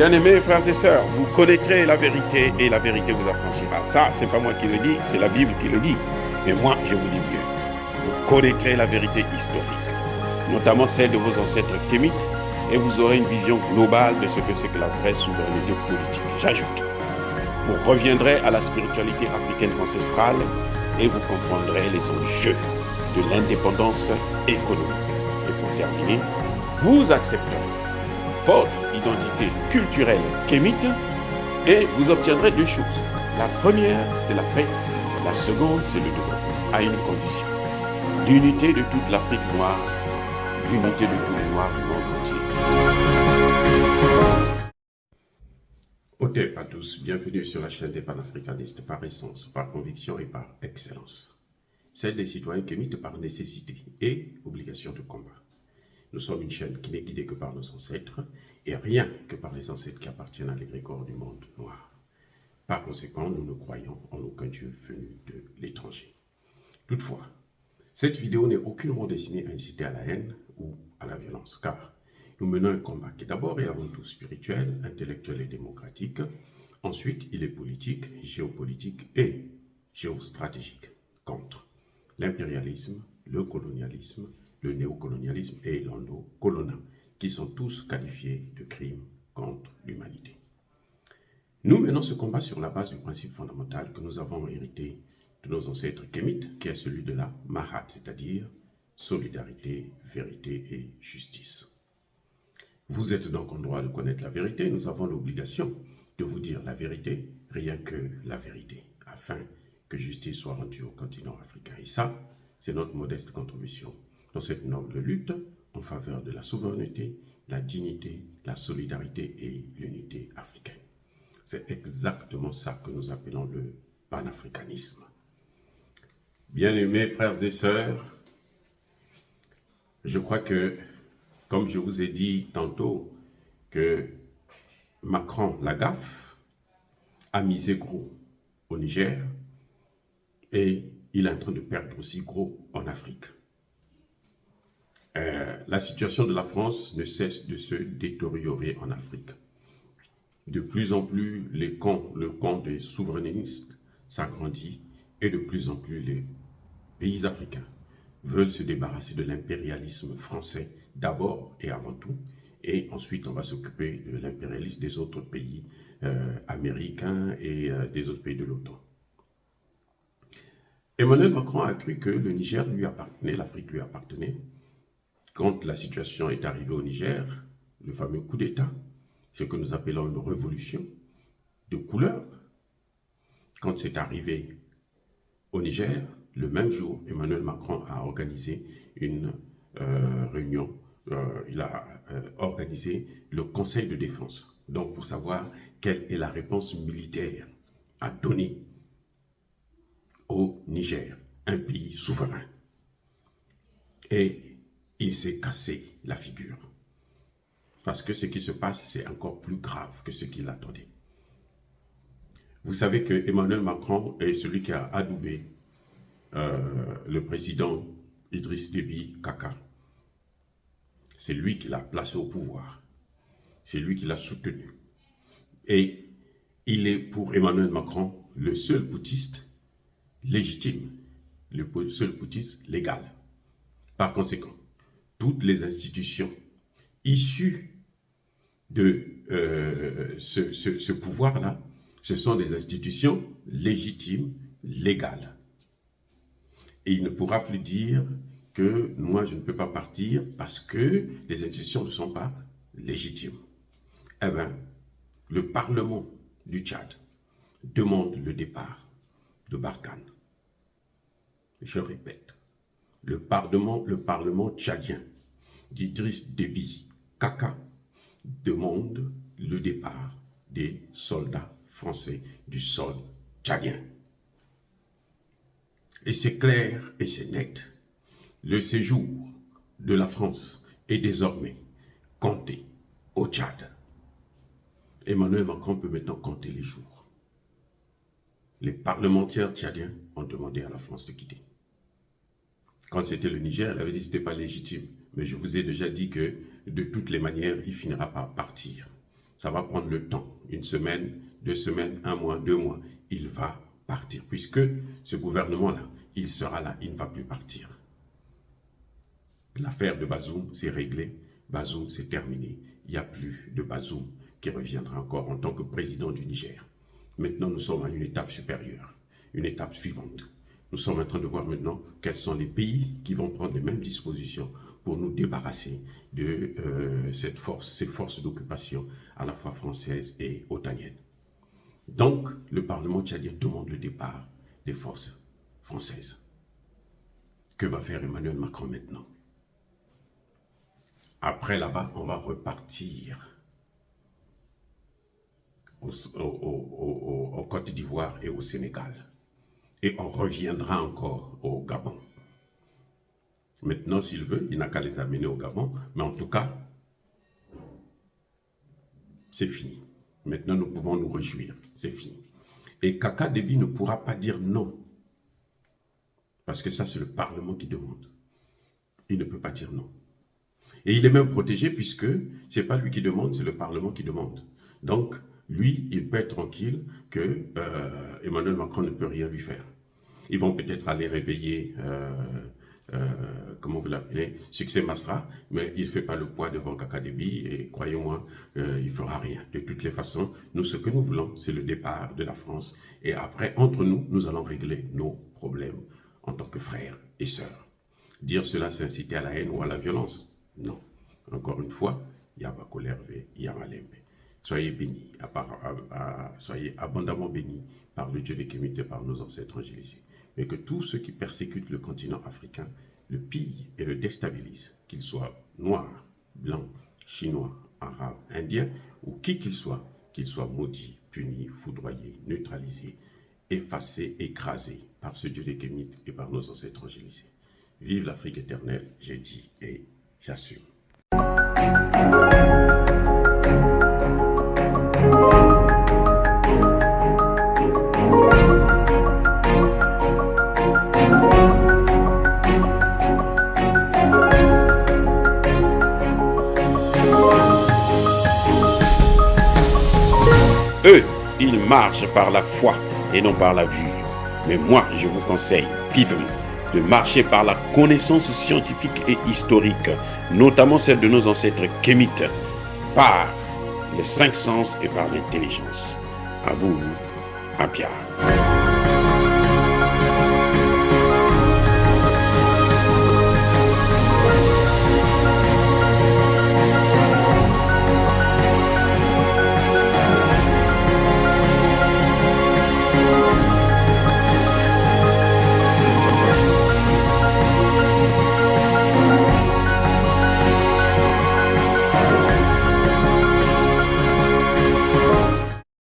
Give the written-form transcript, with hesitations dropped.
Bien-aimés frères et sœurs, vous connaîtrez la vérité et la vérité vous affranchira. Ça, c'est pas moi qui le dis, c'est la Bible qui le dit. Mais moi, je vous dis mieux. Vous connaîtrez la vérité historique, notamment celle de vos ancêtres kémites, et vous aurez une vision globale de ce que c'est que la vraie souveraineté politique. J'ajoute, vous reviendrez à la spiritualité africaine ancestrale et vous comprendrez les enjeux de l'indépendance économique. Et pour terminer, vous accepterez votre identité culturelle kémite et vous obtiendrez deux choses. La première, c'est la paix. La seconde, c'est le développement, à une condition. L'unité de toute l'Afrique noire, l'unité de tous les Noirs du monde entier. Hôtel à tous, bienvenue sur la chaîne des panafricanistes par essence, par conviction et par excellence. Celle des citoyens kémites par nécessité et obligation de combat. Nous sommes une chaîne qui n'est guidée que par nos ancêtres et rien que par les ancêtres qui appartiennent à l'égrégore du monde noir. Par conséquent, nous ne croyons en aucun Dieu venu de l'étranger. Toutefois, cette vidéo n'est aucunement destinée à inciter à la haine ou à la violence, car nous menons un combat qui est d'abord et avant tout spirituel, intellectuel et démocratique. Ensuite, il est politique, géopolitique et géostratégique contre l'impérialisme, le colonialisme, le néocolonialisme et l'endocoloniat, qui sont tous qualifiés de crimes contre l'humanité. Nous menons ce combat sur la base du principe fondamental que nous avons hérité de nos ancêtres kémites, qui est celui de la Mahat, c'est-à-dire solidarité, vérité et justice. Vous êtes donc en droit de connaître la vérité, nous avons l'obligation de vous dire la vérité, rien que la vérité, afin que justice soit rendue au continent africain. Et ça, c'est notre modeste contribution dans cette noble lutte en faveur de la souveraineté, la dignité, la solidarité et l'unité africaine. C'est exactement ça que nous appelons le panafricanisme. Bien-aimés frères et sœurs, je crois que, comme je vous ai dit tantôt, que Macron, la gaffe, a misé gros au Niger et il est en train de perdre aussi gros en Afrique. La situation de la France ne cesse de se détériorer en Afrique. De plus en plus, le camp des souverainistes s'agrandit et de plus en plus les pays africains veulent se débarrasser de l'impérialisme français d'abord et avant tout, et ensuite on va s'occuper de l'impérialisme des autres pays américains et des autres pays de l'OTAN. Emmanuel Macron a cru que le Niger lui appartenait, l'Afrique lui appartenait. Quand la situation est arrivée au Niger, le fameux coup d'État, ce que nous appelons une révolution de couleur, quand c'est arrivé au Niger, le même jour, Emmanuel Macron a organisé une réunion, il a organisé le Conseil de défense, donc pour savoir quelle est la réponse militaire à donner au Niger, un pays souverain. Et il s'est cassé la figure. Parce que ce qui se passe, c'est encore plus grave que ce qu'il attendait. Vous savez que Emmanuel Macron est celui qui a adoubé le président Idriss Déby Kaka. C'est lui qui l'a placé au pouvoir. C'est lui qui l'a soutenu. Et il est pour Emmanuel Macron le seul putschiste légitime, le seul putschiste légal. Par conséquent, toutes les institutions issues de ce pouvoir-là, ce sont des institutions légitimes, légales. Et il ne pourra plus dire que moi je ne peux pas partir parce que les institutions ne sont pas légitimes. Eh bien, le Parlement du Tchad demande le départ de Barkhane. Je répète, le Parlement tchadien d'Idriss Déby Kaka demande le départ des soldats français du sol tchadien. Et c'est clair et c'est net. Le séjour de la France est désormais compté au Tchad. Emmanuel Macron peut maintenant compter les jours. Les parlementaires tchadiens ont demandé à la France de quitter. Quand c'était le Niger, elle avait dit que ce n'était pas légitime. Mais je vous ai déjà dit que de toutes les manières, il finira par partir. Ça va prendre le temps, 1 semaine, 2 semaines, 1 mois, 2 mois. Il va partir, puisque ce gouvernement-là, il sera là, il ne va plus partir. L'affaire de Bazoum, c'est réglé. Bazoum, c'est terminé. Il n'y a plus de Bazoum qui reviendra encore en tant que président du Niger. Maintenant, nous sommes à une étape supérieure, une étape suivante. Nous sommes en train de voir maintenant quels sont les pays qui vont prendre les mêmes dispositions pour nous débarrasser de ces forces d'occupation à la fois françaises et otaniennes. Donc, le Parlement tchadien demande le départ des forces françaises. Que va faire Emmanuel Macron maintenant? Après, là-bas, on va repartir au Côte d'Ivoire et au Sénégal. Et on reviendra encore au Gabon. Maintenant, s'il veut, il n'a qu'à les amener au Gabon. Mais en tout cas, c'est fini. Maintenant, nous pouvons nous réjouir. C'est fini. Et Kaka Déby ne pourra pas dire non. Parce que ça, c'est le Parlement qui demande. Il ne peut pas dire non. Et il est même protégé puisque ce n'est pas lui qui demande, c'est le Parlement qui demande. Donc, lui, il peut être tranquille que Emmanuel Macron ne peut rien lui faire. Ils vont peut-être aller réveiller, comment vous l'appelez, Succès Masra, mais il ne fait pas le poids devant Kaka Déby et croyez-moi, il ne fera rien. De toutes les façons, nous, ce que nous voulons, c'est le départ de la France. Et après, entre nous, nous allons régler nos problèmes en tant que frères et sœurs. Dire cela, c'est inciter à la haine ou à la violence. Non. Encore une fois, il y a Bako Hervé, il y a Malembe. Soyez bénis, soyez abondamment bénis par le Dieu des Kémites et par nos ancêtres angélisés. Mais que tous ceux qui persécutent le continent africain le pillent et le déstabilisent, qu'ils soient noirs, blancs, chinois, arabes, indiens, ou qui qu'ils soient maudits, punis, foudroyés, neutralisés, effacés, écrasés par ce Dieu des Kémites et par nos ancêtres angélisés. Vive l'Afrique éternelle, j'ai dit et j'assume. Eux, ils marchent par la foi et non par la vue. Mais moi, je vous conseille vivement de marcher par la connaissance scientifique et historique, notamment celle de nos ancêtres kémites, par les 5 sens et par l'intelligence. Abou Abia.